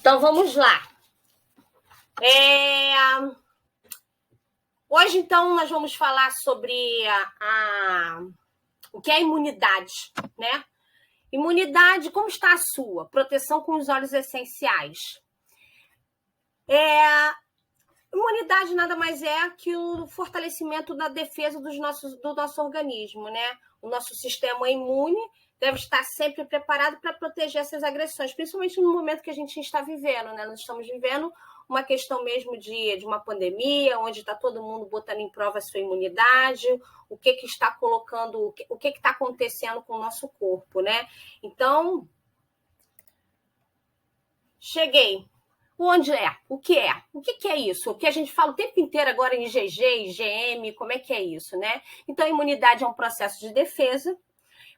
Então, vamos lá. Hoje, então, nós vamos falar sobre o que é imunidade, né? Imunidade, como está a sua? Proteção com os óleos essenciais. Imunidade nada mais é que o fortalecimento da defesa do nosso organismo, né? O nosso sistema imune deve estar sempre preparado para proteger essas agressões, principalmente no momento que a gente está vivendo, né? Nós estamos vivendo uma questão mesmo de uma pandemia, onde está todo mundo botando em prova a sua imunidade, o que está colocando, o que está acontecendo com o nosso corpo, né? Então, cheguei. Onde é? O que é? O que é isso? O que a gente fala o tempo inteiro agora em IgG, IgM, como é que é isso, né? Então, a imunidade é um processo de defesa,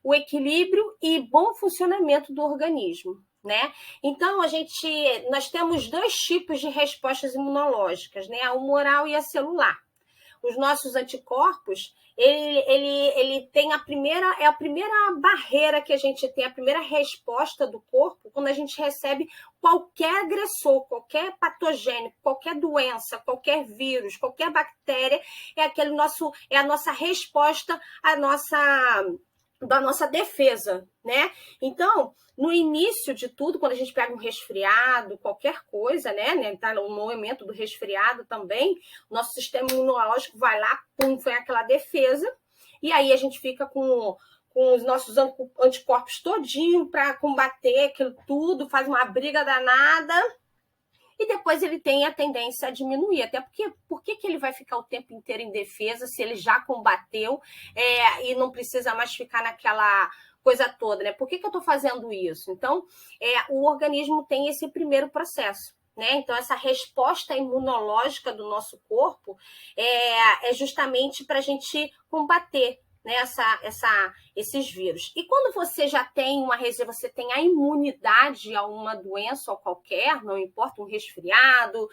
o equilíbrio e bom funcionamento do organismo, né? Então, nós temos dois tipos de respostas imunológicas, né? A humoral e a celular. Os nossos anticorpos, ele tem a primeira barreira que a gente tem, a primeira resposta do corpo quando a gente recebe qualquer agressor, qualquer patogênico, qualquer doença, qualquer vírus, qualquer bactéria, é a nossa resposta da nossa defesa, né? Então, no início de tudo, quando a gente pega um resfriado, qualquer coisa, né? Tá no momento do resfriado também, o nosso sistema imunológico vai lá, pum, foi aquela defesa, e aí a gente fica com os nossos anticorpos todinho para combater aquilo tudo, faz uma briga danada, e depois ele tem a tendência a diminuir. Até porque, por que ele vai ficar o tempo inteiro em defesa se ele já combateu e não precisa mais ficar naquela coisa toda, né? Por que eu estou fazendo isso? Então, o organismo tem esse primeiro processo, né? Então, essa resposta imunológica do nosso corpo é justamente para a gente combater, né, esses vírus. E quando você já tem você tem a imunidade a uma doença ou qualquer, não importa, um resfriado,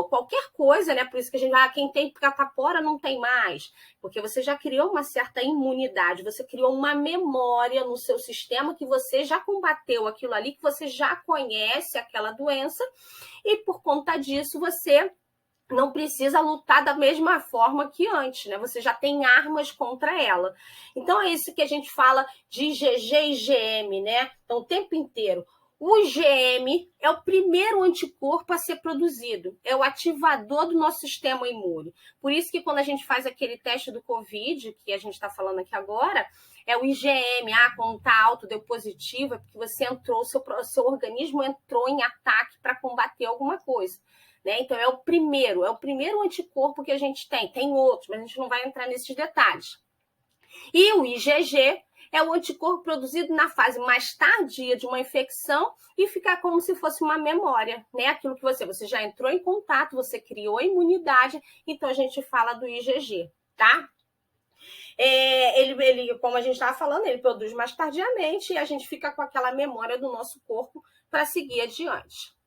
qualquer coisa, né? Por isso que a gente quem tem catapora não tem mais, porque você já criou uma certa imunidade, você criou uma memória no seu sistema que você já combateu aquilo ali, que você já conhece aquela doença, e por conta disso você não precisa lutar da mesma forma que antes, né? Você já tem armas contra ela. Então, é isso que a gente fala de IgG e IgM, né? Então, o tempo inteiro. O IgM é o primeiro anticorpo a ser produzido, é o ativador do nosso sistema imune. Por isso que quando a gente faz aquele teste do Covid, que a gente está falando aqui agora, é o IgM, quando está alto, deu positivo, é porque você entrou, seu organismo entrou em ataque para combater alguma coisa. Né? Então, é o primeiro anticorpo que a gente tem outros, mas a gente não vai entrar nesses detalhes. E o IgG é o anticorpo produzido na fase mais tardia de uma infecção e fica como se fosse uma memória, né? Aquilo que você já entrou em contato, você criou a imunidade, então a gente fala do IgG, tá? Ele, como a gente estava falando, ele produz mais tardiamente e a gente fica com aquela memória do nosso corpo para seguir adiante.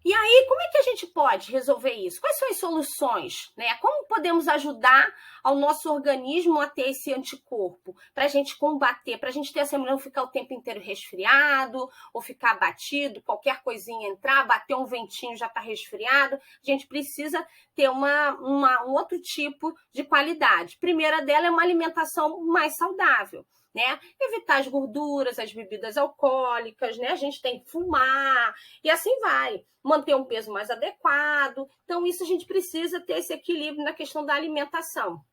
E aí, como é que a gente pode resolver isso? Quais são as soluções, né? Como podemos ajudar ao nosso organismo a ter esse anticorpo? Para a gente combater, para a gente ter essa imunidade, não ficar o tempo inteiro resfriado, ou ficar abatido, qualquer coisinha entrar, bater um ventinho, já está resfriado. A gente precisa ter um outro tipo de qualidade. A primeira dela é uma alimentação mais saudável. Né? Evitar as gorduras, as bebidas alcoólicas, né? A gente tem que fumar e assim vai. Manter um peso mais adequado. Então, isso a gente precisa ter esse equilíbrio na questão da alimentação.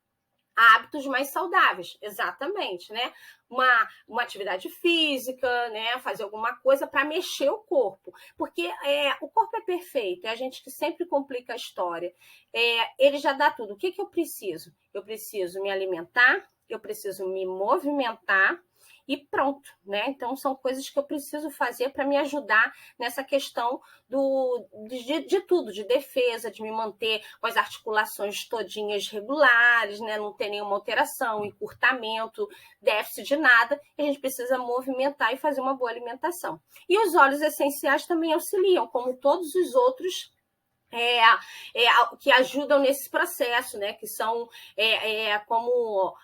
Hábitos mais saudáveis, exatamente, né? Uma atividade física, né? Fazer alguma coisa para mexer o corpo. Porque o corpo é perfeito, é a gente que sempre complica a história. Ele já dá tudo. O que eu preciso? Eu preciso me alimentar, eu preciso me movimentar e pronto, né? Então, são coisas que eu preciso fazer para me ajudar nessa questão de tudo, de defesa, de me manter com as articulações todinhas regulares, né? Não ter nenhuma alteração, encurtamento, déficit de nada. A gente precisa movimentar e fazer uma boa alimentação. E os óleos essenciais também auxiliam, como todos os outros que ajudam nesse processo, né? Que são como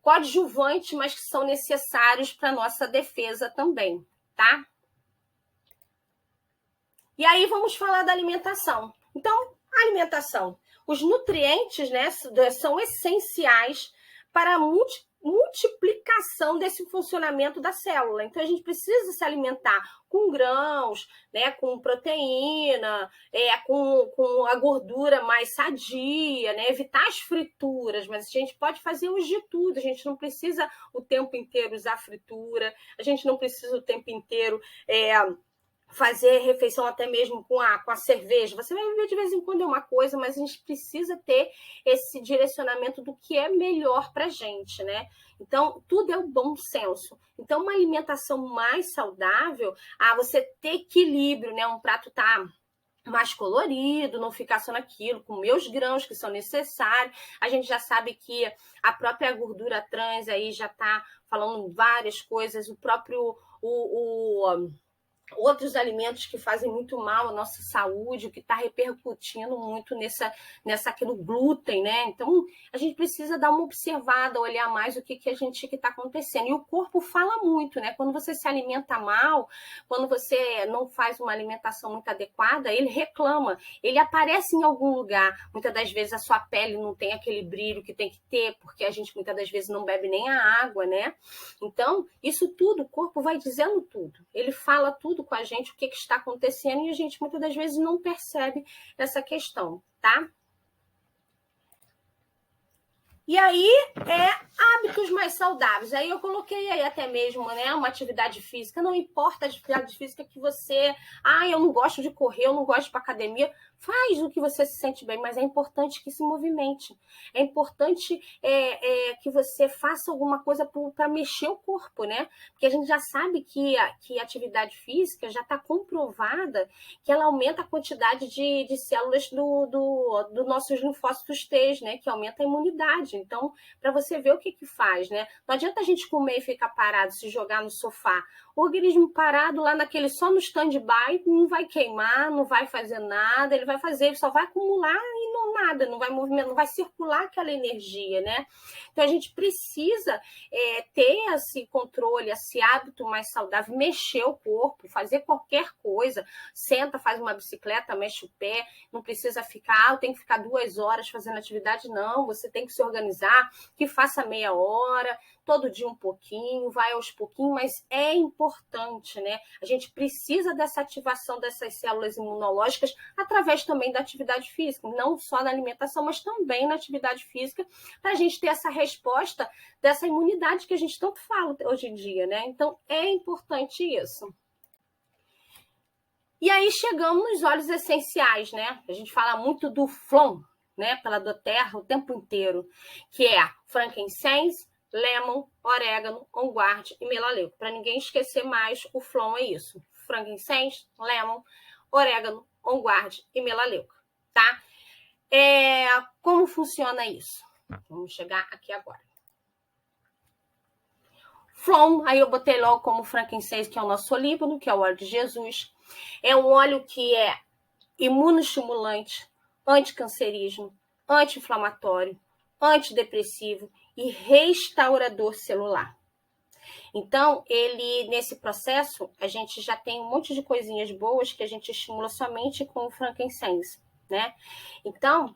coadjuvantes, mas que são necessários para a nossa defesa também, tá? E aí vamos falar da alimentação. Então, a alimentação. Os nutrientes, né, são essenciais para a multiplicação desse funcionamento da célula. Então, a gente precisa se alimentar com grãos, né, com proteína, com a gordura mais sadia, né, evitar as frituras, mas a gente pode fazer hoje de tudo. A gente não precisa o tempo inteiro usar fritura, a gente não precisa o tempo inteiro fazer refeição até mesmo com a cerveja. Você vai viver de vez em quando é uma coisa, mas a gente precisa ter esse direcionamento do que é melhor para a gente, né? Então, tudo é o bom senso. Então, uma alimentação mais saudável, você ter equilíbrio, né? Um prato tá mais colorido, não ficar só naquilo, com meus grãos que são necessários. A gente já sabe que a própria gordura trans aí já tá falando várias coisas, o próprio outros alimentos que fazem muito mal à nossa saúde, o que está repercutindo muito no glúten, né? Então, a gente precisa dar uma observada, olhar mais o que está acontecendo. E o corpo fala muito, né? Quando você se alimenta mal, quando você não faz uma alimentação muito adequada, ele reclama, ele aparece em algum lugar. Muitas das vezes a sua pele não tem aquele brilho que tem que ter, porque a gente muitas das vezes não bebe nem a água, né? Então, isso tudo, o corpo vai dizendo tudo. Ele fala tudo com a gente, o que está acontecendo, e a gente muitas das vezes não percebe essa questão, tá? E aí, hábitos mais saudáveis. Aí eu coloquei aí até mesmo, né, uma atividade física. Não importa a atividade física que você... eu não gosto de correr, eu não gosto de ir para academia. Faz o que você se sente bem, mas é importante que se movimente. É importante que você faça alguma coisa para mexer o corpo, né? Porque a gente já sabe que a atividade física já está comprovada que ela aumenta a quantidade de células do nossos linfócitos T, né? Que aumenta a imunidade. Então, para você ver o que faz, né? Não adianta a gente comer e ficar parado, se jogar no sofá. O organismo parado lá só no stand-by, não vai queimar, não vai fazer nada, ele só vai acumular e nada, não vai movimentar, não vai circular aquela energia, né? Então a gente precisa ter esse controle, esse hábito mais saudável, mexer o corpo, fazer qualquer coisa, senta, faz uma bicicleta, mexe o pé, não precisa ficar, eu tenho que ficar 2 horas fazendo atividade, não, você tem que se organizar, que faça meia hora, todo dia um pouquinho, vai aos pouquinhos, mas é importante, né? A gente precisa dessa ativação dessas células imunológicas através também da atividade física, não só na alimentação, mas também na atividade física, para a gente ter essa resposta dessa imunidade que a gente tanto fala hoje em dia, né? Então, é importante isso. E aí chegamos nos óleos essenciais, né? A gente fala muito do Flom, né? Pela doTERRA o tempo inteiro, que é frankincense, lemon, orégano, onguarde e melaleuca. Para ninguém esquecer mais, o Flom é isso. Frankincense, lemon, orégano, onguarde e melaleuca, tá? Como funciona isso? Vamos chegar aqui agora. Flom, aí eu botei logo como frankincense, que é o nosso olíbano, que é o óleo de Jesus. É um óleo que é imunoestimulante, anticancerígeno, anti-inflamatório, antidepressivo e restaurador celular. Então, nesse processo, a gente já tem um monte de coisinhas boas que a gente estimula somente com o frankincense, né? Então,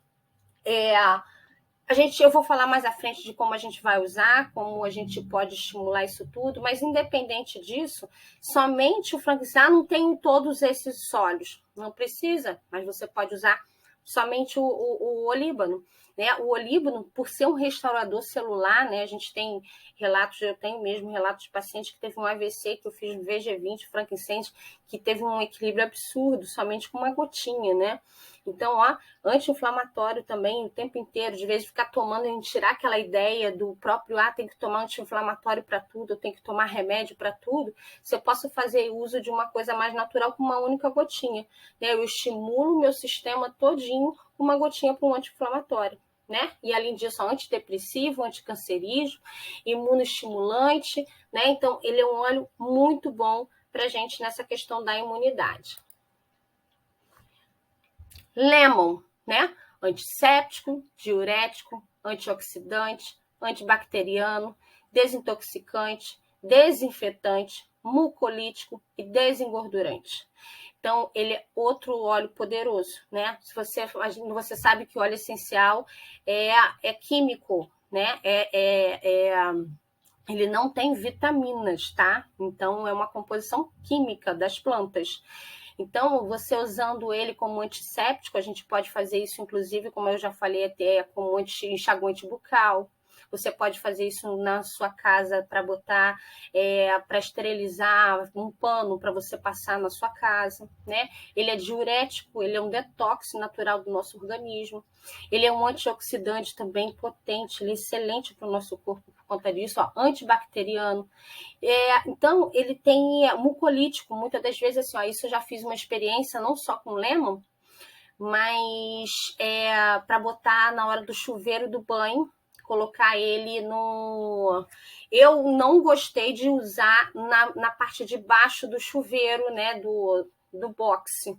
eu vou falar mais à frente de como a gente vai usar, como a gente pode estimular isso tudo, mas independente disso, somente o frankincense não tem todos esses óleos, não precisa, mas você pode usar somente o olíbano, né? O olíbano, por ser um restaurador celular, né? A gente tem relatos, eu tenho mesmo relatos de pacientes que teve um AVC, que eu fiz VG20, frankincense, que teve um equilíbrio absurdo, somente com uma gotinha, né? Então, anti-inflamatório também o tempo inteiro, de vez em ficar tomando, a gente tirar aquela ideia do próprio, tem que tomar anti-inflamatório para tudo, eu tenho que tomar remédio para tudo, se eu posso fazer uso de uma coisa mais natural com uma única gotinha, né? Eu estimulo o meu sistema todinho com uma gotinha para um anti-inflamatório, né? E além disso, antidepressivo, anticancerígeno, imunoestimulante, né? Então, ele é um óleo muito bom para a gente nessa questão da imunidade. Lemon, né? Antisséptico, diurético, antioxidante, antibacteriano, desintoxicante, desinfetante, mucolítico e desengordurante. Então, ele é outro óleo poderoso, né? Se você sabe que o óleo essencial é químico, né? Ele não tem vitaminas, tá? Então, é uma composição química das plantas. Então, você usando ele como antisséptico, a gente pode fazer isso, inclusive, como eu já falei, até como enxaguante bucal. Você pode fazer isso na sua casa para botar, para esterilizar um pano para você passar na sua casa, né? Ele é diurético, ele é um detox natural do nosso organismo. Ele é um antioxidante também potente, ele é excelente para o nosso corpo por conta disso, ó, antibacteriano. Então, ele tem mucolítico, muitas das vezes, assim, ó, isso eu já fiz uma experiência não só com lemon, mas para botar na hora do chuveiro do banho, colocar ele no... Eu não gostei de usar na parte de baixo do chuveiro, né, do boxe,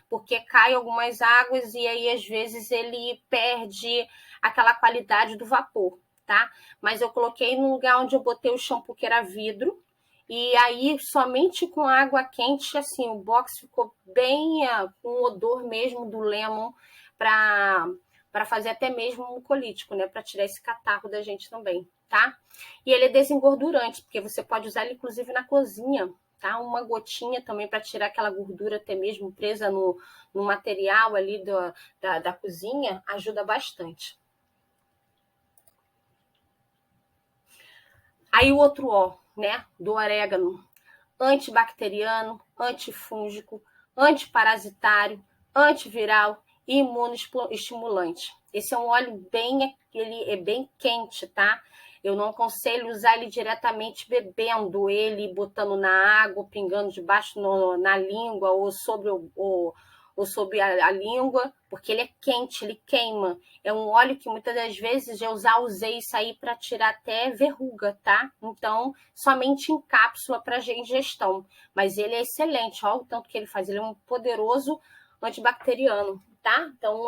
porque cai algumas águas e aí às vezes ele perde aquela qualidade do vapor, tá? Mas eu coloquei no lugar onde eu botei o shampoo, que era vidro, e aí somente com água quente, assim, o box ficou bem com o odor mesmo do lemon para fazer até mesmo um mucolítico, né? Para tirar esse catarro da gente também, tá? E ele é desengordurante, porque você pode usar ele inclusive na cozinha, tá? Uma gotinha também para tirar aquela gordura até mesmo presa no material ali da cozinha, ajuda bastante. Aí o outro ó, né, do orégano, antibacteriano, antifúngico, antiparasitário, antiviral e imunoestimulante. Esse é um óleo ele é bem quente, tá? Eu não aconselho usar ele diretamente bebendo ele, botando na água, pingando debaixo na língua ou sobre ou sobre a língua, porque ele é quente, ele queima. É um óleo que muitas das vezes eu já usei isso aí para tirar até verruga, tá? Então, somente em cápsula para ingestão. Mas ele é excelente, olha o tanto que ele faz. Ele é um poderoso antibacteriano, tá? Então,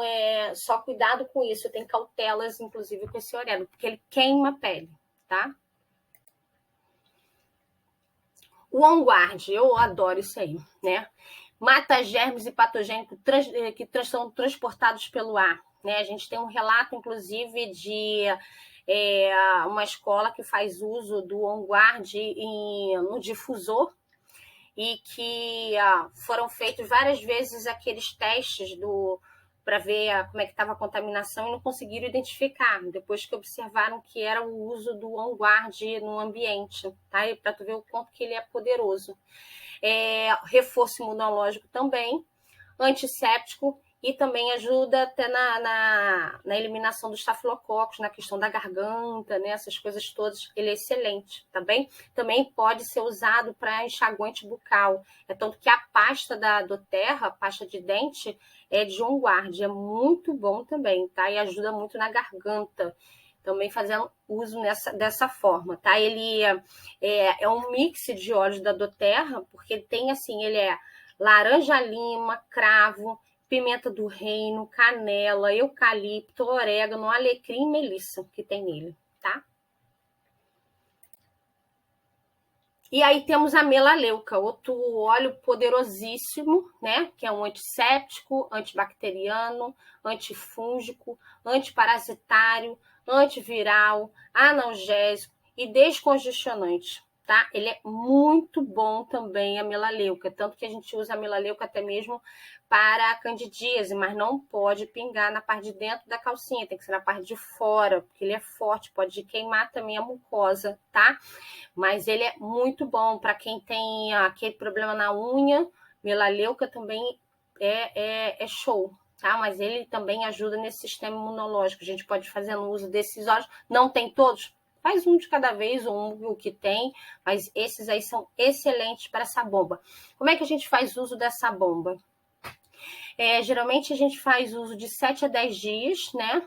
só cuidado com isso. Tem cautelas, inclusive, com esse orégano, porque ele queima a pele, tá? O On Guard, eu adoro isso aí, né? Mata germes e patogênicos que são transportados pelo ar, né? A gente tem um relato, inclusive, de uma escola que faz uso do On Guard no difusor e que foram feitos várias vezes aqueles testes para ver como é que estava a contaminação e não conseguiram identificar, depois que observaram que era o uso do On Guard no ambiente, tá? E para tu ver o quanto que ele é poderoso. Reforço imunológico também, antisséptico e também ajuda até na eliminação dos estafilococos, na questão da garganta, né? Essas coisas todas, ele é excelente, tá bem? Também pode ser usado para enxaguante bucal. É tanto que a pasta da doTERRA, a pasta de dente, é de On Guard, é muito bom também, tá? E ajuda muito na garganta. Também fazendo uso dessa forma, tá? Ele é um mix de óleos da doTERRA, porque ele tem assim, ele é laranja-lima, cravo, pimenta do reino, canela, eucalipto, orégano, alecrim e melissa que tem nele, tá? E aí temos a melaleuca, outro óleo poderosíssimo, né? Que é um antisséptico, antibacteriano, antifúngico, antiparasitário, antiviral, analgésico e descongestionante, tá? Ele é muito bom também, a melaleuca, tanto que a gente usa a melaleuca até mesmo para a candidíase, mas não pode pingar na parte de dentro da calcinha, tem que ser na parte de fora, porque ele é forte, pode queimar também a mucosa, tá? Mas ele é muito bom para quem tem aquele problema na unha, melaleuca também é show, tá? Mas ele também ajuda nesse sistema imunológico. A gente pode fazer uso desses óleos, não tem todos, faz um de cada vez, o que tem, mas esses aí são excelentes para essa bomba. Como é que a gente faz uso dessa bomba? Geralmente a gente faz uso de 7 a 10 dias, né?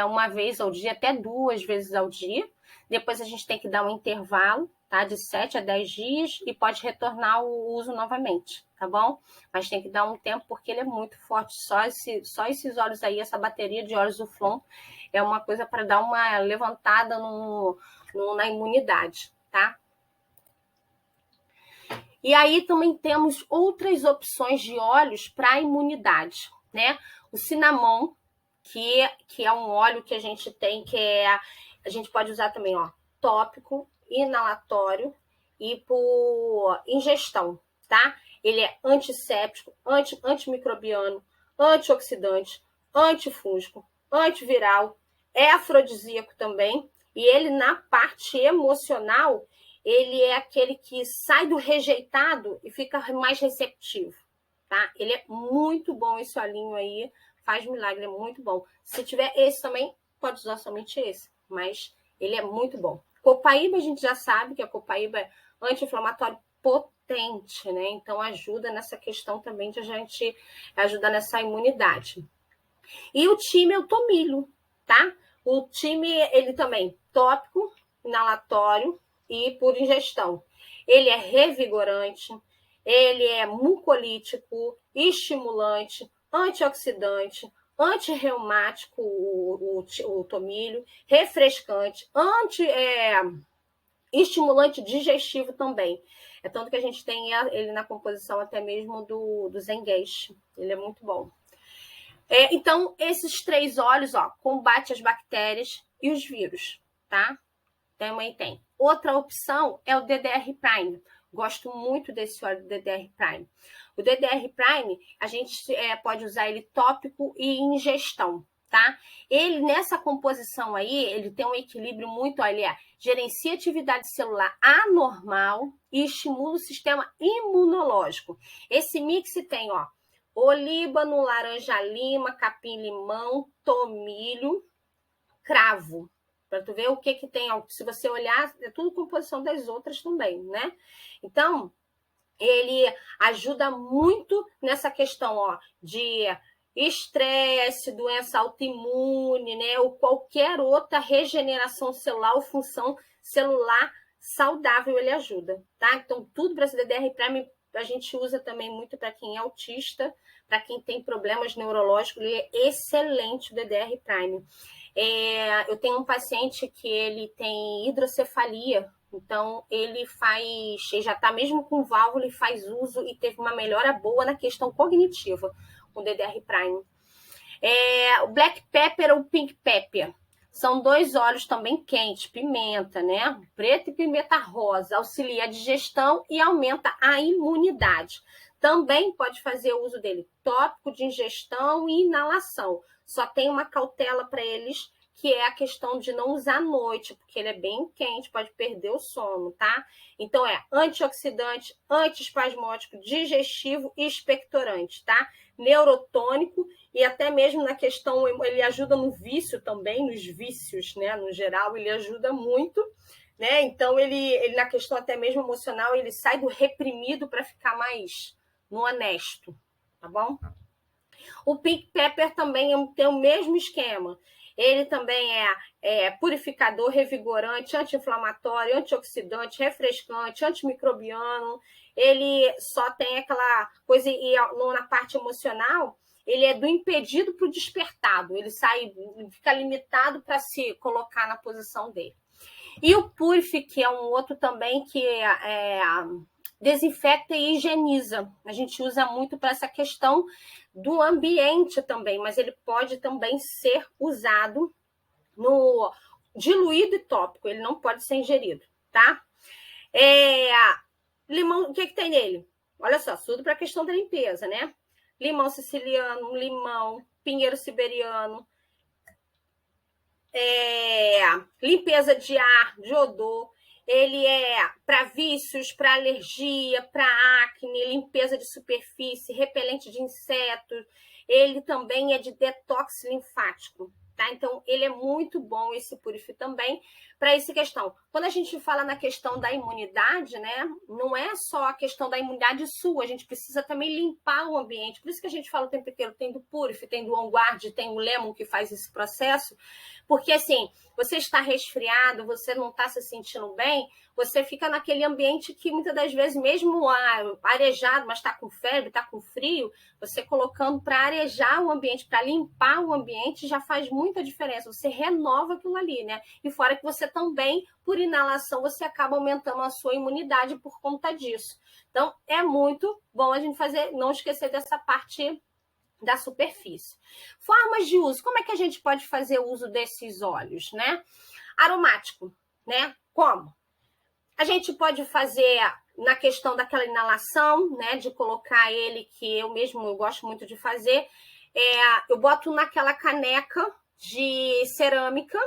Uma vez ao dia, até 2 vezes ao dia. Depois a gente tem que dar um intervalo, tá? De 7 a 10 dias e pode retornar o uso novamente, tá bom? Mas tem que dar um tempo porque ele é muito forte. Só esses óleos aí, essa bateria de óleos do Flon é uma coisa para dar uma levantada na imunidade, tá? E aí também temos outras opções de óleos para a imunidade, né? O cinnamon, que é um óleo que a gente tem, a gente pode usar também, ó, tópico, inalatório e por ingestão, tá? Ele é antisséptico, antimicrobiano, antioxidante, antifúngico, antiviral, é afrodisíaco também, e ele na parte emocional, ele é aquele que sai do rejeitado e fica mais receptivo, tá? Ele é muito bom esse olhinho aí, faz milagre, é muito bom. Se tiver esse também, pode usar somente esse, mas ele é muito bom. Copaíba a gente já sabe que a copaíba é anti-inflamatório potente, né? Então ajuda nessa questão também de a gente ajudar nessa imunidade. E o time é o tomilho, tá? O time, ele também tópico, inalatório e por ingestão. Ele é revigorante, ele é mucolítico, estimulante, antioxidante, antirreumático, o tomilho, refrescante, estimulante digestivo também. É tanto que a gente tem ele na composição até mesmo do Zengueixe. Ele é muito bom. Então, esses 3 óleos, ó, combate as bactérias e os vírus, tá? Também tem. Outra opção é o DDR Prime. Gosto muito desse óleo do DDR Prime. O DDR Prime, a gente pode usar ele tópico e ingestão, tá? Ele, nessa composição aí, ele tem um equilíbrio muito, ó, ele gerencia atividade celular anormal e estimula o sistema imunológico. Esse mix tem, ó, olíbano, laranja-lima, capim-limão, tomilho, cravo. Para tu ver o que tem. Se você olhar, é tudo composição das outras também, né? Então, ele ajuda muito nessa questão, ó, de estresse, doença autoimune, né? Ou qualquer outra regeneração celular ou função celular saudável ele ajuda, tá? Então, tudo para esse DDR Prime a gente usa também muito para quem é autista, para quem tem problemas neurológicos, ele é excelente o DDR Prime. Eu tenho um paciente que ele tem hidrocefalia, então ele já está mesmo com válvula e faz uso e teve uma melhora boa na questão cognitiva com o DDR Prime. O Black Pepper ou Pink Pepper. São 2 óleos também quentes, pimenta, né? Preto e pimenta rosa, auxilia a digestão e aumenta a imunidade. Também pode fazer uso dele tópico de ingestão e inalação. Só tem uma cautela para eles, que é a questão de não usar à noite, porque ele é bem quente, pode perder o sono, tá? Então, antioxidante, antiespasmódico, digestivo e expectorante, tá? Neurotônico e até mesmo na questão, ele ajuda no vício também, nos vícios, né? No geral, ele ajuda muito, né? Então, ele na questão até mesmo emocional, ele sai do reprimido para ficar mais no honesto, tá bom? O Pink Pepper também tem o mesmo esquema. Ele também é purificador, revigorante, anti-inflamatório, antioxidante, refrescante, antimicrobiano. Ele só tem aquela coisa, e na parte emocional, ele é do impedido para o despertado. Ele fica limitado para se colocar na posição dele. E o Purif, que é um outro também que desinfecta e higieniza. A gente usa muito para essa questão do ambiente também, mas ele pode também ser usado no diluído e tópico, ele não pode ser ingerido, tá? Limão, o que tem nele? Olha só, tudo para a questão da limpeza, né? Limão siciliano, limão, pinheiro siberiano, limpeza de ar, de odor. Ele é para vícios, para alergia, para acne, limpeza de superfície, repelente de insetos. Ele também é de detox linfático, tá? Então, ele é muito bom, esse Purif também, para essa questão. Quando a gente fala na questão da imunidade, né? Não é só a questão da imunidade sua, a gente precisa também limpar o ambiente. Por isso que a gente fala o tempo inteiro, tem do Purif, tem do On Guard, tem o Lemon que faz esse processo. Porque, assim, você está resfriado, você não está se sentindo bem, você fica naquele ambiente que muitas das vezes, mesmo arejado, mas está com febre, está com frio, você colocando para arejar o ambiente, para limpar o ambiente, já faz muito muita diferença, você renova aquilo ali, né? E fora que você também, por inalação, você acaba aumentando a sua imunidade por conta disso. Então, é muito bom a gente fazer, não esquecer dessa parte da superfície. Formas de uso. Como é que a gente pode fazer uso desses óleos, né? Aromático, né? Como? A gente pode fazer na questão daquela inalação, né? De colocar ele, que eu gosto muito de fazer. Eu boto naquela caneca de cerâmica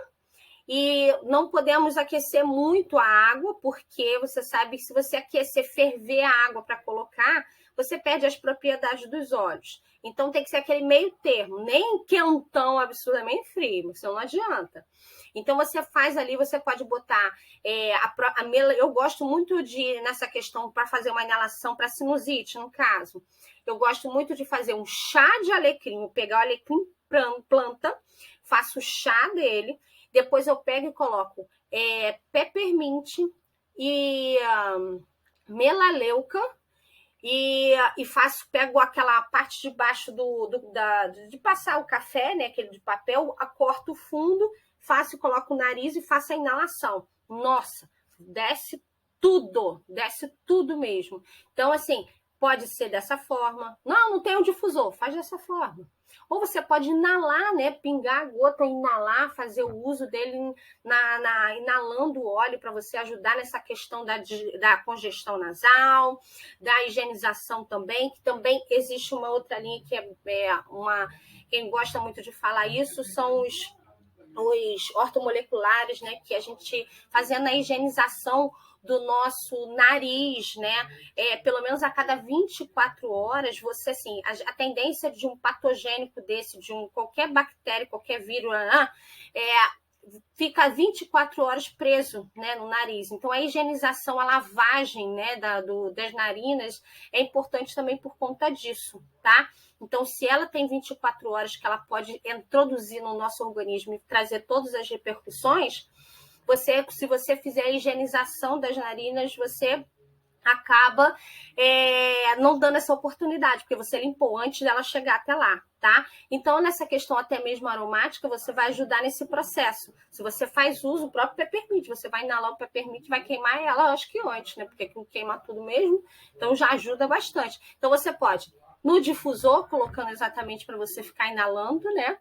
e não podemos aquecer muito a água, porque você sabe que se você aquecer, ferver a água para colocar, você perde as propriedades dos óleos. Então tem que ser aquele meio termo, nem quentão absurdamente frio, senão não adianta. Então você faz ali, você pode botar eu gosto muito de, nessa questão, para fazer uma inalação para sinusite, no caso. Eu gosto muito de fazer um chá de alecrim, pegar o alecrim planta, faço o chá dele, depois eu pego e coloco peppermint e melaleuca e pego aquela parte de baixo de passar o café, né, aquele de papel, corto o fundo, faço e coloco o nariz e faço a inalação. Nossa, desce tudo mesmo. Então, assim, pode ser dessa forma. Não tem um difusor, faz dessa forma. Ou você pode inalar, né? Pingar a gota, inalar, fazer o uso dele inalando o óleo para você ajudar nessa questão da congestão nasal, da higienização também, que também existe uma outra linha que quem gosta muito de falar isso são os ortomoleculares, né? Que a gente fazendo a higienização do nosso nariz, né? Pelo menos a cada 24 horas, você, assim, a tendência de um patogênico desse, qualquer bactéria, qualquer vírus, fica 24 horas preso, né, no nariz. Então, a higienização, a lavagem, né, das narinas é importante também por conta disso, tá? Então, se ela tem 24 horas que ela pode introduzir no nosso organismo e trazer todas as repercussões, se você fizer a higienização das narinas, você acaba não dando essa oportunidade, porque você limpou antes dela chegar até lá, tá? Então, nessa questão até mesmo aromática, você vai ajudar nesse processo. Se você faz uso, o próprio peppermint, você vai inalar o peppermint, vai queimar ela, acho que antes, né? Porque aquilo queima tudo mesmo, então já ajuda bastante. Então, você pode no difusor, colocando exatamente para você ficar inalando, né?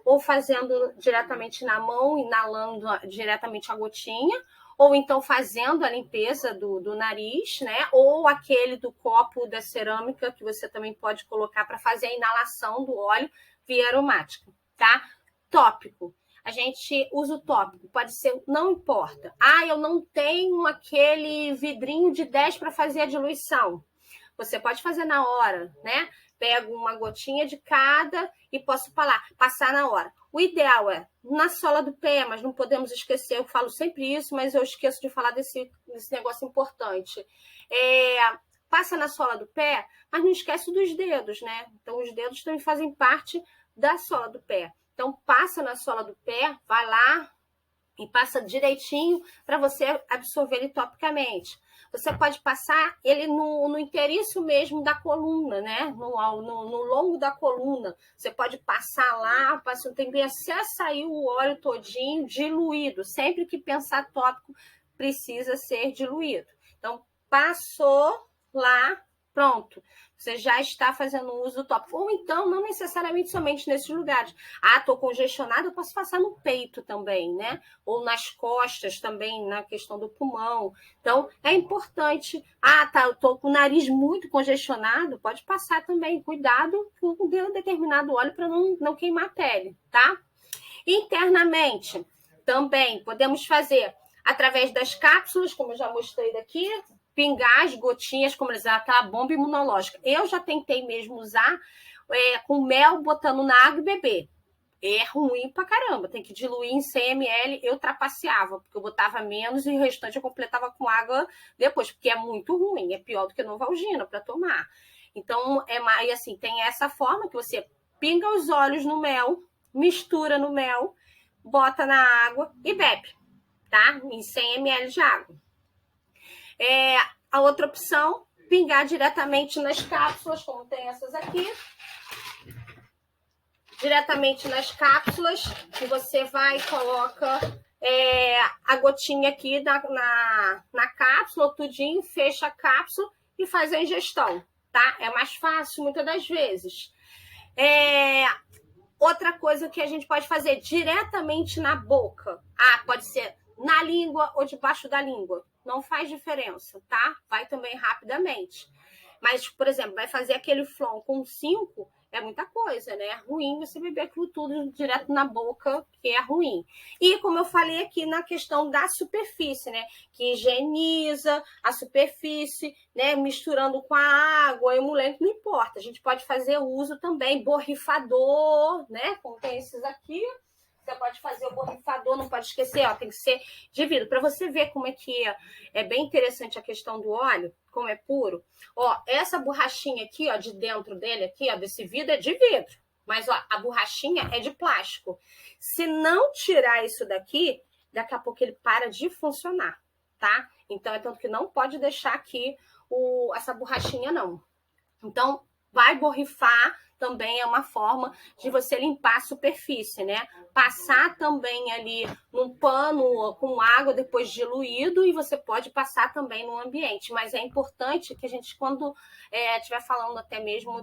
Ou fazendo diretamente na mão, inalando diretamente a gotinha, ou então fazendo a limpeza do nariz, né? Ou aquele do copo da cerâmica, que você também pode colocar para fazer a inalação do óleo via aromática, tá? Tópico. A gente usa o tópico, pode ser, não importa. Eu não tenho aquele vidrinho de 10 para fazer a diluição. Você pode fazer na hora, né? Pego uma gotinha de cada e posso passar na hora. O ideal é na sola do pé, mas não podemos esquecer, eu falo sempre isso, mas eu esqueço de falar desse negócio importante. Passa na sola do pé, mas não esquece dos dedos, né? Então, os dedos também fazem parte da sola do pé. Então, passa na sola do pé, vai lá e passa direitinho para você absorver ele topicamente. Você pode passar ele no inteiriço mesmo da coluna, né? No longo da coluna. Você pode passar lá, passa um tempinho até sair o óleo todinho diluído. Sempre que pensar tópico, precisa ser diluído. Então, passou lá, pronto. Você já está fazendo uso do tópico. Ou então, não necessariamente somente nesses lugares. Estou congestionada, eu posso passar no peito também, né? Ou nas costas também, na questão do pulmão. Então, é importante. Eu estou com o nariz muito congestionado, pode passar também. Cuidado com um determinado óleo para não queimar a pele, tá? Internamente, também podemos fazer através das cápsulas, como eu já mostrei daqui, pingar as gotinhas, como eles aquela bomba imunológica. Eu já tentei mesmo usar com mel, botando na água e beber. É ruim pra caramba, tem que diluir em 100 ml, eu trapaceava, porque eu botava menos e o restante eu completava com água depois, porque é muito ruim, é pior do que Novalgina para tomar. Então, assim, tem essa forma que você pinga os olhos no mel, mistura no mel, bota na água e bebe, tá? Em 100 ml de água. A outra opção, pingar diretamente nas cápsulas, como tem essas aqui. diretamente nas cápsulas, que você vai e coloca a gotinha aqui na cápsula, tudinho, fecha a cápsula e faz a ingestão, tá? É mais fácil muitas das vezes. Outra coisa que a gente pode fazer diretamente na boca. Pode ser na língua ou debaixo da língua. Não faz diferença, tá? Vai também rapidamente. Mas, por exemplo, vai fazer aquele flon com 5, é muita coisa, né? É ruim você beber aquilo tudo direto na boca, que é ruim. E, como eu falei aqui na questão da superfície, né? Que higieniza a superfície, né? Misturando com a água, emulente, não importa. A gente pode fazer uso também, borrifador, né? Como tem esses aqui. Você pode fazer o borrifador, não pode esquecer, ó, tem que ser de vidro. Para você ver como é que é bem interessante a questão do óleo, como é puro. Ó, essa borrachinha aqui, ó, de dentro dele, aqui, ó, desse vidro é de vidro. Mas, ó, a borrachinha é de plástico. Se não tirar isso daqui, daqui a pouco ele para de funcionar, tá? Então, é tanto que não pode deixar aqui essa borrachinha, não. Então, vai borrifar também é uma forma de você limpar a superfície, né? Passar também ali num pano com água depois diluído e você pode passar também no ambiente. Mas é importante que a gente, quando estiver falando até mesmo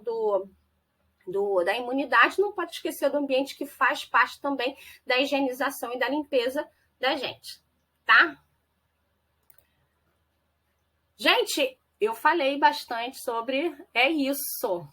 da imunidade, não pode esquecer do ambiente que faz parte também da higienização e da limpeza da gente, tá? Gente, eu falei bastante sobre isso.